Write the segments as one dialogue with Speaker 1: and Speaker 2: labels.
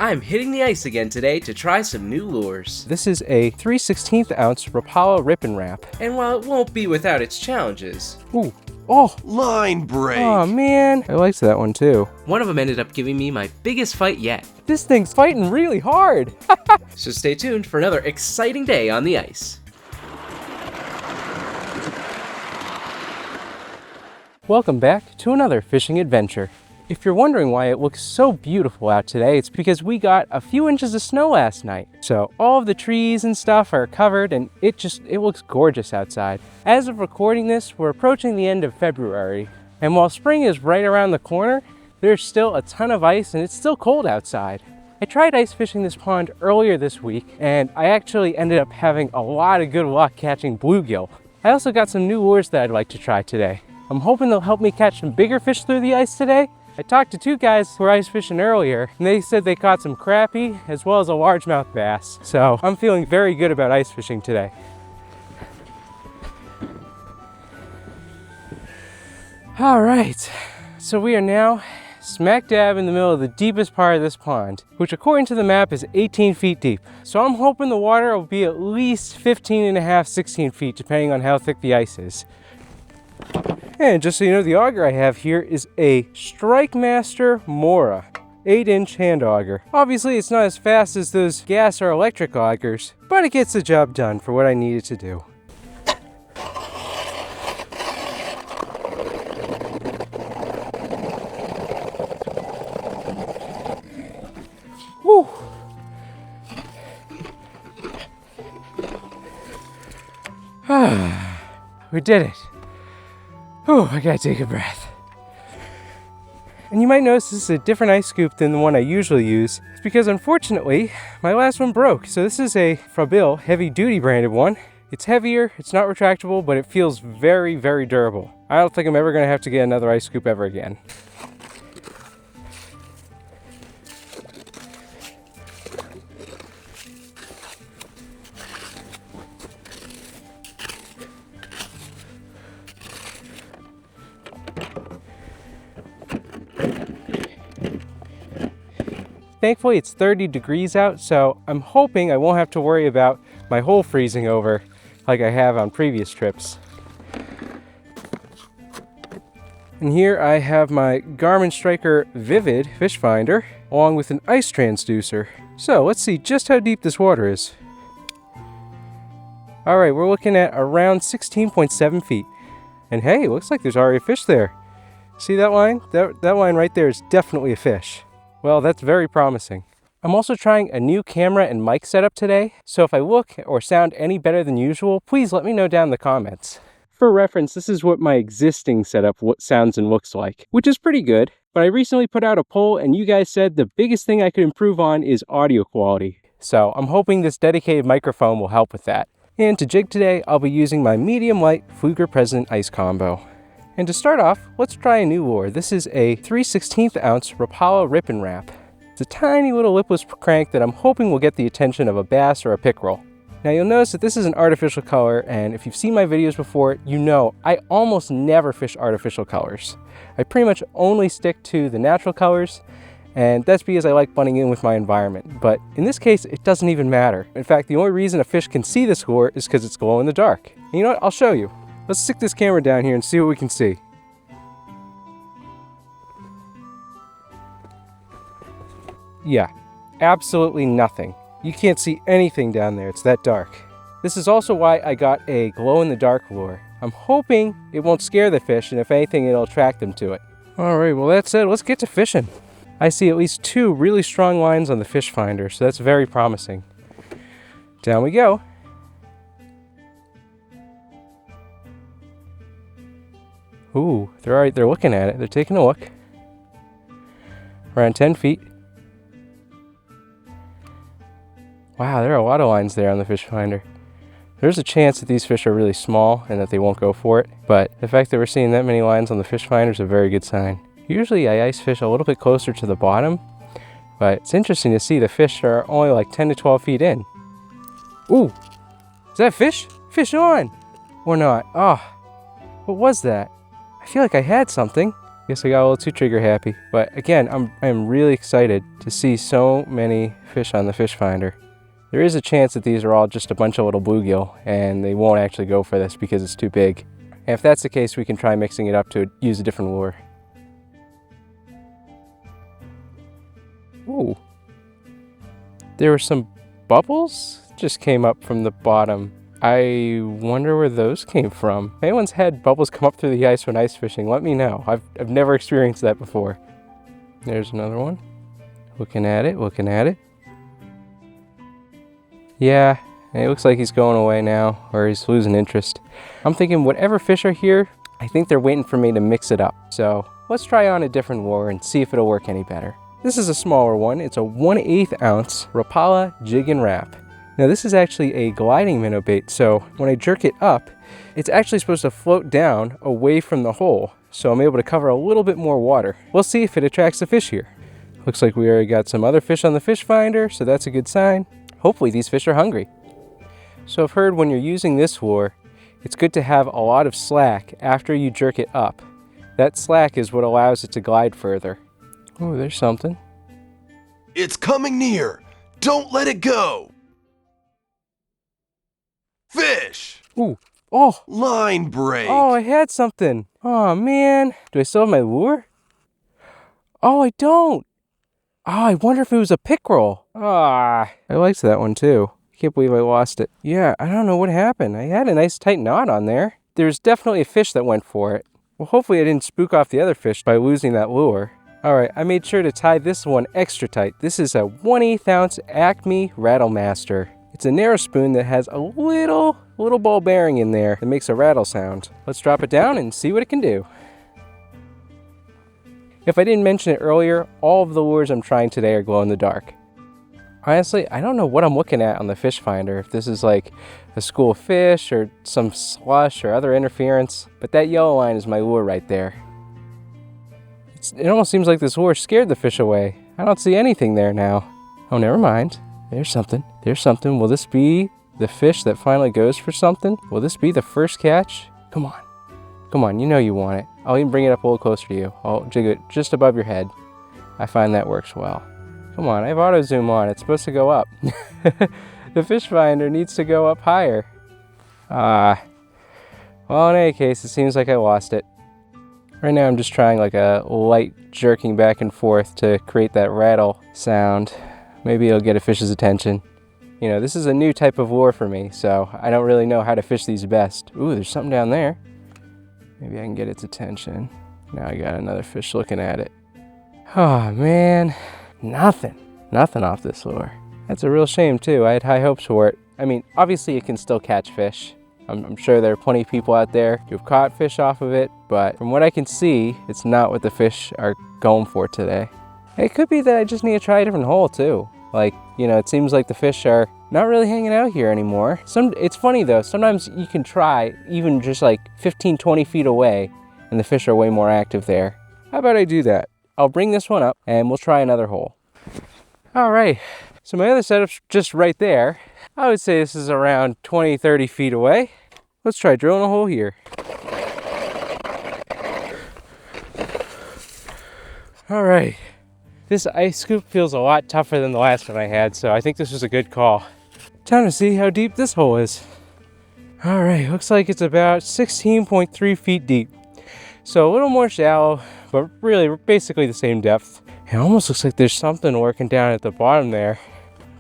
Speaker 1: I'm hitting the ice again today to try some new lures.
Speaker 2: This is a 3/16 ounce Rapala Rippin Rap.
Speaker 1: And while it won't be without its challenges...
Speaker 2: Ooh, oh!
Speaker 3: Line break!
Speaker 2: Oh man, I liked that one too.
Speaker 1: One of them ended up giving me my biggest fight yet.
Speaker 2: This thing's fighting really hard!
Speaker 1: So stay tuned for another exciting day on the ice.
Speaker 2: Welcome back to another fishing adventure. If you're wondering why it looks so beautiful out today, it's because we got a few inches of snow last night. So all of the trees and stuff are covered and it looks gorgeous outside. As of recording this, we're approaching the end of February. And while spring is right around the corner, there's still a ton of ice and it's still cold outside. I tried ice fishing this pond earlier this week and I actually ended up having a lot of good luck catching bluegill. I also got some new lures that I'd like to try today. I'm hoping they'll help me catch some bigger fish through the ice today. I talked to two guys who were ice fishing earlier, and they said they caught some crappie as well as a largemouth bass. So I'm feeling very good about ice fishing today. All right, so we are now smack dab in the middle of the deepest part of this pond, which according to the map is 18 feet deep. So I'm hoping the water will be at least 15 and a half, 16 feet, depending on how thick the ice is. And just so you know, the auger I have here is a Strikemaster Mora 8-inch hand auger. Obviously it's not as fast as those gas or electric augers, but it gets the job done for what I need it to do. Woo! We did it. Whew, I gotta take a breath. And you might notice this is a different ice scoop than the one I usually use. It's because unfortunately, my last one broke. So this is a Bluegill heavy duty branded one. It's heavier, it's not retractable, but it feels very, very durable. I don't think I'm ever gonna have to get another ice scoop ever again. Thankfully it's 30 degrees out, so I'm hoping I won't have to worry about my hole freezing over like I have on previous trips. And here I have my Garmin Striker Vivid fish finder along with an ice transducer. So let's see just how deep this water is. Alright, we're looking at around 16.7 feet. And hey, it looks like there's already a fish there. See that line? That line right there is definitely a fish. Well, that's very promising. I'm also trying a new camera and mic setup today, so if I look or sound any better than usual, please let me know down in the comments. For reference, this is what my existing setup sounds and looks like, which is pretty good, but I recently put out a poll and you guys said the biggest thing I could improve on is audio quality. So I'm hoping this dedicated microphone will help with that. And to jig today, I'll be using my medium light Pflueger President Ice Combo. And to start off, let's try a new lure. This is a 3/16 ounce Rapala Rippin Rap. It's a tiny little lipless crank that I'm hoping will get the attention of a bass or a pickerel. Now you'll notice that this is an artificial color, and if you've seen my videos before, you know I almost never fish artificial colors. I pretty much only stick to the natural colors, and that's because I like blending in with my environment. But in this case, it doesn't even matter. In fact, the only reason a fish can see this lure is because it's glow in the dark. And you know what? I'll show you. Let's stick this camera down here and see what we can see. Yeah, absolutely nothing. You can't see anything down there, it's that dark. This is also why I got a glow-in-the-dark lure. I'm hoping it won't scare the fish, and if anything, it'll attract them to it. Alright, well that said, let's get to fishing. I see at least 2 really strong lines on the fish finder, so that's very promising. Down we go. Ooh, they're looking at it. They're taking a look. Around 10 feet. Wow, there are a lot of lines there on the fish finder. There's a chance that these fish are really small and that they won't go for it, but the fact that we're seeing that many lines on the fish finder is a very good sign. Usually I ice fish a little bit closer to the bottom, but it's interesting to see the fish are only like 10 to 12 feet in. Ooh, is that a fish? Fish on! Or not? Oh, what was that? I feel like I had something. Guess I got a little too trigger happy. But again, I'm really excited to see so many fish on the fish finder. There is a chance that these are all just a bunch of little bluegill and they won't actually go for this because it's too big. And if that's the case, we can try mixing it up to use a different lure. Ooh. There were some bubbles just came up from the bottom. I wonder where those came from. If anyone's had bubbles come up through the ice when ice fishing, let me know. I've never experienced that before. There's another one. Looking at it, looking at it. Yeah, it looks like he's going away now, or he's losing interest. I'm thinking whatever fish are here, I think they're waiting for me to mix it up. So let's try on a different lure and see if it'll work any better. This is a smaller one. It's a 1/8 ounce Rapala Jigging Rap. Now this is actually a gliding minnow bait, so when I jerk it up, it's actually supposed to float down away from the hole, so I'm able to cover a little bit more water. We'll see if it attracts the fish here. Looks like we already got some other fish on the fish finder, so that's a good sign. Hopefully these fish are hungry. So I've heard when you're using this lure, it's good to have a lot of slack after you jerk it up. That slack is what allows it to glide further. Oh, there's something.
Speaker 3: It's coming near. Don't let it go. Fish.
Speaker 2: Ooh, oh.
Speaker 3: Line break.
Speaker 2: Oh, I had something. Oh, man. Do I still have my lure? Oh, I don't. Oh, I wonder if it was a pickerel. Ah, I liked that one too. Can't believe I lost it. Yeah, I don't know what happened. I had a nice tight knot on there. There's definitely a fish that went for it. Well, hopefully I didn't spook off the other fish by losing that lure. All right, I made sure to tie this one extra tight. This is a 1/8 ounce Acme Rattlemaster. It's a narrow spoon that has a little ball bearing in there that makes a rattle sound. Let's drop it down and see what it can do. If I didn't mention it earlier, all of the lures I'm trying today are glow in the dark. Honestly, I don't know what I'm looking at on the fish finder, if this is like a school of fish or some slush or other interference, but that yellow line is my lure right there. It almost seems like this lure scared the fish away. I don't see anything there now. Oh, never mind. There's something. There's something. Will this be the fish that finally goes for something? Will this be the first catch? Come on. Come on, you know you want it. I'll even bring it up a little closer to you. I'll jig it just above your head. I find that works well. Come on, I have auto zoom on. It's supposed to go up. The fish finder needs to go up higher. Well, in any case, it seems like I lost it. Right now I'm just trying like a light jerking back and forth to create that rattle sound. Maybe it'll get a fish's attention. You know, this is a new type of lure for me, so I don't really know how to fish these best. Ooh, there's something down there. Maybe I can get its attention. Now I got another fish looking at it. Oh man, nothing off this lure. That's a real shame too. I had high hopes for it. I mean, obviously it can still catch fish. I'm sure there are plenty of people out there who've caught fish off of it, but from what I can see, it's not what the fish are going for today. It could be that I just need to try a different hole too. Like, you know, it seems like the fish are not really hanging out here anymore. It's funny though, sometimes you can try even just like 15, 20 feet away and the fish are way more active there. How about I do that? I'll bring this one up and we'll try another hole. All right, so my other setup's just right there. I would say this is around 20, 30 feet away. Let's try drilling a hole here. All right. This ice scoop feels a lot tougher than the last one I had, so I think this was a good call. Time to see how deep this hole is. All right, looks like it's about 16.3 feet deep. So a little more shallow, but really basically the same depth. It almost looks like there's something working down at the bottom there.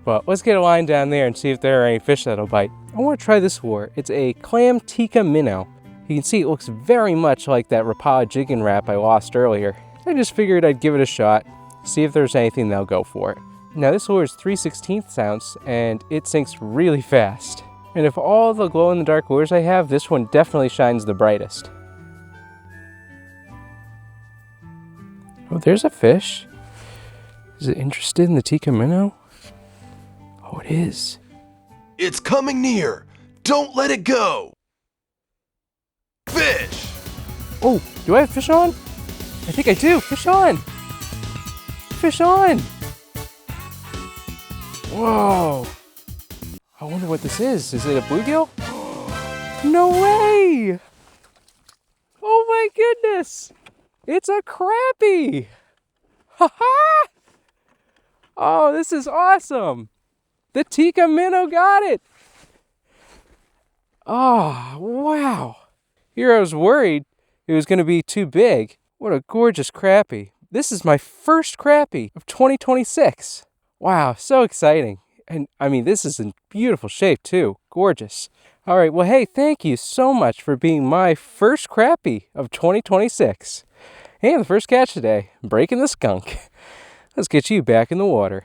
Speaker 2: But let's get a line down there and see if there are any fish that'll bite. I want to try this lure. It's a Clam Tikka minnow. You can see it looks very much like that Rapala Jigging Rap I lost earlier. I just figured I'd give it a shot, see if there's anything they'll go for. Now this lure is 3/16 ounce and it sinks really fast. And if all the glow in the dark lures I have, this one definitely shines the brightest. Oh, there's a fish. Is it interested in the Tikka minnow? Oh, it is.
Speaker 3: It's coming near. Don't let it go. Fish.
Speaker 2: Oh, do I have fish on? I think I do. Fish on. Fish on. Whoa. I wonder what this is. Is it a bluegill? No way. Oh my goodness. It's a crappie! Ha ha! Oh, this is awesome! The Tikka minnow got it! Oh, wow! Here I was worried it was going to be too big. What a gorgeous crappie. This is my first crappie of 2026. Wow, so exciting. And I mean, this is in beautiful shape too. Gorgeous. All right, well, hey, thank you so much for being my first crappie of 2026. And the first catch today, breaking the skunk. Let's get you back in the water.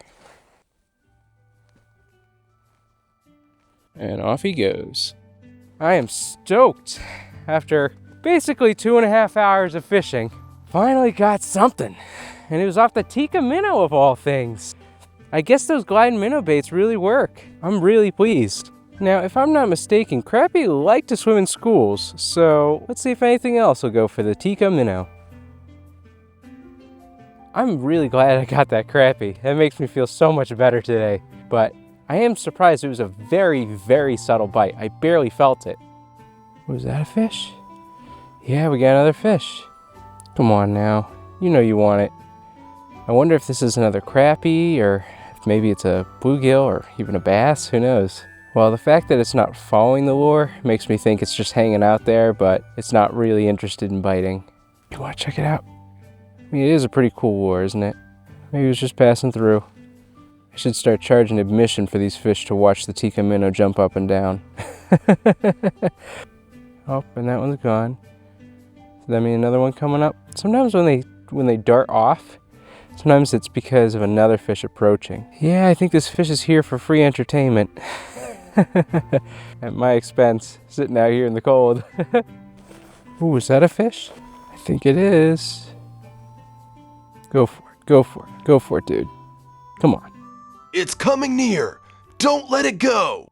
Speaker 2: And off he goes. I am stoked. After basically 2.5 hours of fishing, finally got something. And it was off the Tikka minnow of all things. I guess those gliding minnow baits really work. I'm really pleased. Now, if I'm not mistaken, crappie like to swim in schools, so let's see if anything else will go for the Tikka minnow. I'm really glad I got that crappie. That makes me feel so much better today. But I am surprised it was a very, very subtle bite. I barely felt it. Was that a fish? Yeah, we got another fish. Come on now. You know you want it. I wonder if this is another crappie, or if maybe it's a bluegill, or even a bass. Who knows? Well, the fact that it's not following the lure makes me think it's just hanging out there, but it's not really interested in biting. Come on, check it out. I mean, it is a pretty cool lure, isn't it? Maybe it was just passing through. I should start charging admission for these fish to watch the Tikka minnow jump up and down. Oh, and that one's gone. Does that mean another one coming up? Sometimes when they dart off, sometimes it's because of another fish approaching. Yeah, I think this fish is here for free entertainment. At my expense, sitting out here in the cold. Ooh, is that a fish? I think it is. Go for it, go for it, go for it, dude. Come on.
Speaker 3: It's coming near. Don't let it go.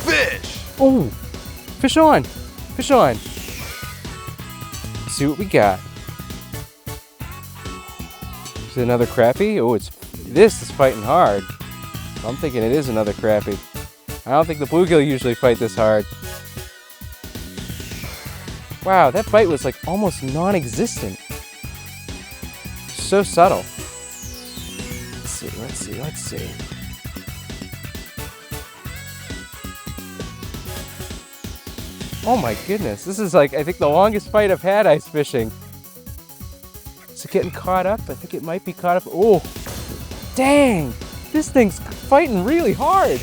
Speaker 3: Fish!
Speaker 2: Oh, fish on, fish on. Let's see what we got. Is it another crappie? Oh, this is fighting hard. I'm thinking it is another crappie. I don't think the bluegill usually fight this hard. Wow, that bite was like almost non-existent. So subtle. Let's see. Oh my goodness, this is like, I think the longest fight I've had ice fishing. Is it getting caught up? I think it might be caught up. Oh, dang, this thing's fighting really hard.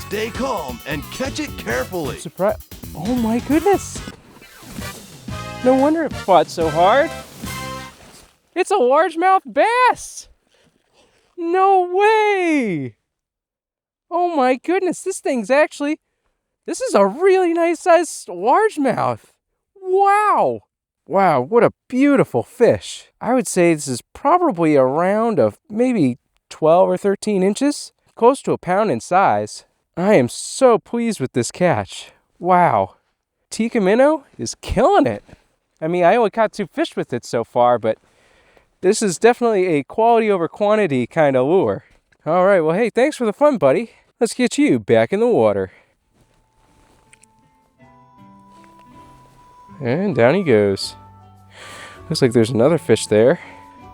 Speaker 3: Stay calm and catch it carefully.
Speaker 2: Surprise! Oh my goodness. No wonder it fought so hard. It's a largemouth bass. No way. Oh my goodness, this is a really nice sized largemouth. Wow. Wow, what a beautiful fish. I would say this is probably a round of maybe 12 or 13 inches, close to a pound in size. I am so pleased with this catch. Wow. Tikka minnow is killing it. I mean, I only caught 2 fish with it so far, but this is definitely a quality over quantity kind of lure. All right, well, hey, thanks for the fun, buddy. Let's get you back in the water. And down he goes. Looks like there's another fish there.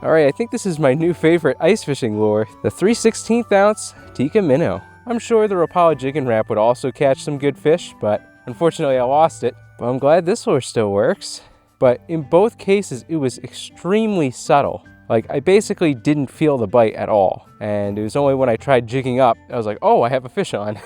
Speaker 2: All right, I think this is my new favorite ice fishing lure, the 3/16 ounce Tikka minnow. I'm sure the Rapala Jigging Rap would also catch some good fish, but unfortunately I lost it. But I'm glad this lure still works. But in both cases, it was extremely subtle. Like, I basically didn't feel the bite at all. And it was only when I tried jigging up, I was like, oh, I have a fish on.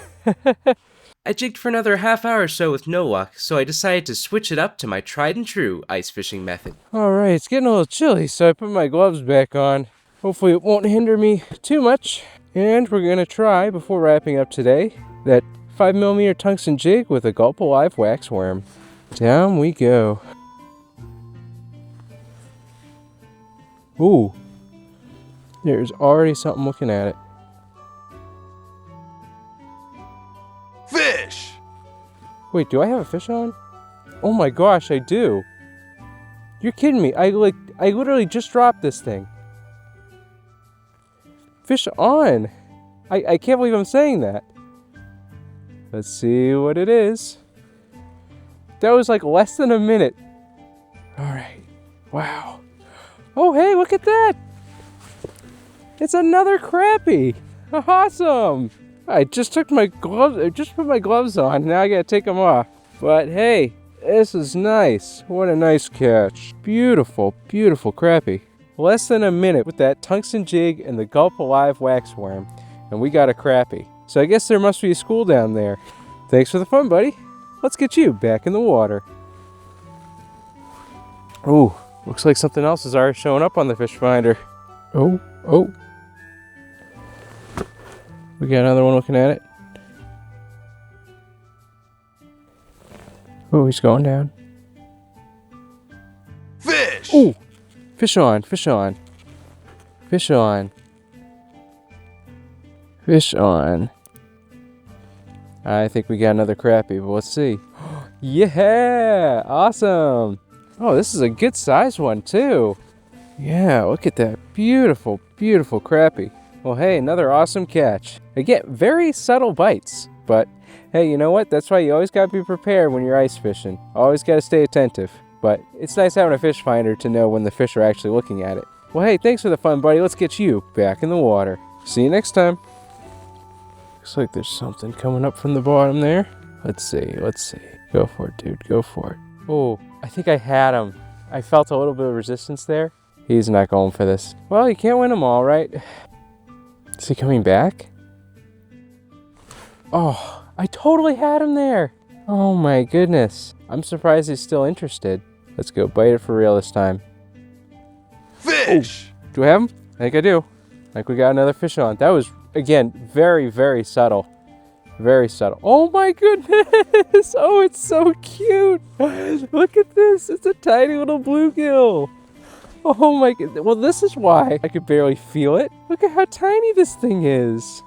Speaker 1: I jigged for another half hour or so with no luck, so I decided to switch it up to my tried and true ice fishing method.
Speaker 2: All right, it's getting a little chilly, so I put my gloves back on. Hopefully it won't hinder me too much. And we're gonna try, before wrapping up today, that 5mm tungsten jig with a GULP Alive wax worm. Down we go. Ooh, there's already something looking at it.
Speaker 3: Fish!
Speaker 2: Wait, do I have a fish on? Oh my gosh, I do. You're kidding me. I literally just dropped this thing. Fish on. I can't believe I'm saying that. Let's see what it is. That was like less than a minute. All right. Wow. Oh, hey, look at that. It's another crappie. Awesome. I just took my gloves. I just put my gloves on. Now I gotta take them off. But hey, this is nice. What a nice catch. Beautiful, beautiful crappie. Less than a minute with that tungsten jig and the GULP alive waxworm, and we got a crappie. So I guess there must be a school down there. Thanks for the fun, buddy. Let's get you back in the water. Ooh, looks like something else is already showing up on the fish finder. Oh. We got another one looking at it. Oh, he's going down.
Speaker 3: Fish!
Speaker 2: Ooh, fish on, fish on. Fish on. Fish on. I think we got another crappie, but let's see. Yeah, awesome. Oh, this is a good size one too. Yeah, look at that beautiful, beautiful crappie. Well, hey, another awesome catch. Again, very subtle bites, but hey, you know what? That's why you always gotta be prepared when you're ice fishing. Always gotta stay attentive. But it's nice having a fish finder to know when the fish are actually looking at it. Well, hey, thanks for the fun, buddy. Let's get you back in the water. See you next time. Looks like there's something coming up from the bottom there. Let's see. Go for it, dude. Go for it. Oh, I think I had him. I felt a little bit of resistance there. He's not going for this. Well, you can't win them all, right? Is he coming back? Oh, I totally had him there. Oh my goodness. I'm surprised he's still interested. Let's go bite it for real this time.
Speaker 3: Fish!
Speaker 2: Do I have him? I think I do. I think we got another fish on. That was, again, very, very subtle. Very subtle. Oh my goodness! Oh, it's so cute! Look at this! It's a tiny little bluegill! Oh my goodness. Well, this is why I could barely feel it. Look at how tiny this thing is.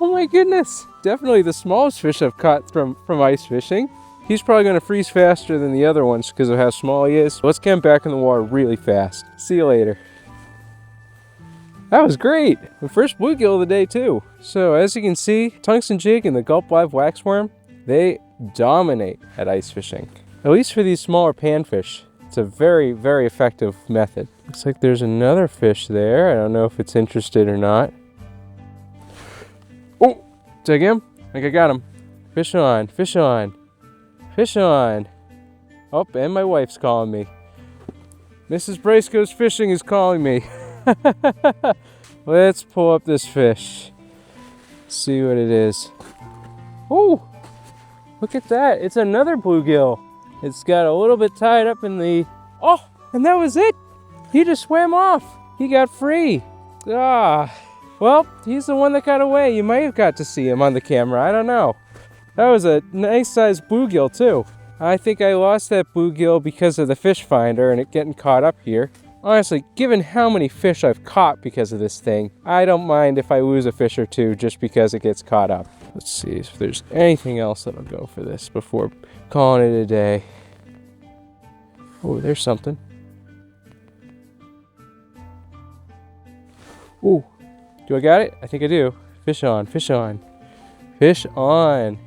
Speaker 2: Oh my goodness. Definitely the smallest fish I've caught from ice fishing. He's probably going to freeze faster than the other ones because of how small he is. Let's get him back in the water really fast. See you later. That was great. The first bluegill of the day too. So as you can see, tungsten jig and the GULP live waxworm, they dominate at ice fishing. At least for these smaller panfish. It's a very, very effective method. Looks like there's another fish there. I don't know if it's interested or not. Oh, take him. I think I got him. Fish on, fish on, fish on. Oh, and my wife's calling me. Mrs. Bracco's Fishing is calling me. Let's pull up this fish. See what it is. Oh, look at that. It's another bluegill. It's got a little bit tied up in the... Oh, and that was it. He just swam off. He got free. Ah, well, he's the one that got away. You might have got to see him on the camera. I don't know. That was a nice sized bluegill too. I think I lost that bluegill because of the fish finder and it getting caught up here. Honestly, given how many fish I've caught because of this thing, I don't mind if I lose a fish or two just because it gets caught up. Let's see if there's anything else that'll go for this before calling it a day. Oh, there's something. Oh, do I got it? I think I do. Fish on, fish on, fish on.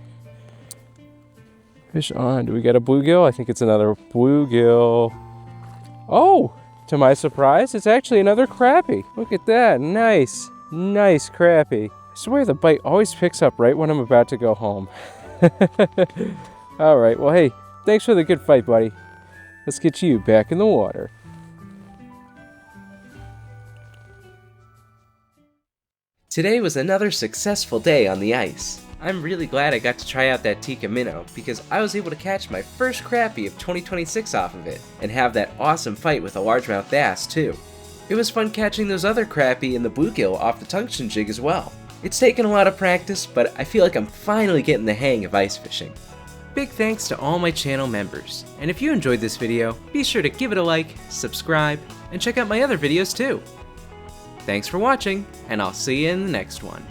Speaker 2: Fish on. Do we get a bluegill? I think it's another bluegill. Oh, to my surprise, it's actually another crappie. Look at that. Nice, nice crappie. I swear the bite always picks up right when I'm about to go home. All right, well, hey, thanks for the good fight, buddy. Let's get you back in the water.
Speaker 1: Today was another successful day on the ice. I'm really glad I got to try out that Tikka minnow because I was able to catch my first crappie of 2026 off of it and have that awesome fight with a largemouth bass too. It was fun catching those other crappie and the bluegill off the tungsten jig as well. It's taken a lot of practice, but I feel like I'm finally getting the hang of ice fishing. Big thanks to all my channel members, and if you enjoyed this video, be sure to give it a like, subscribe, and check out my other videos too. Thanks for watching, and I'll see you in the next one.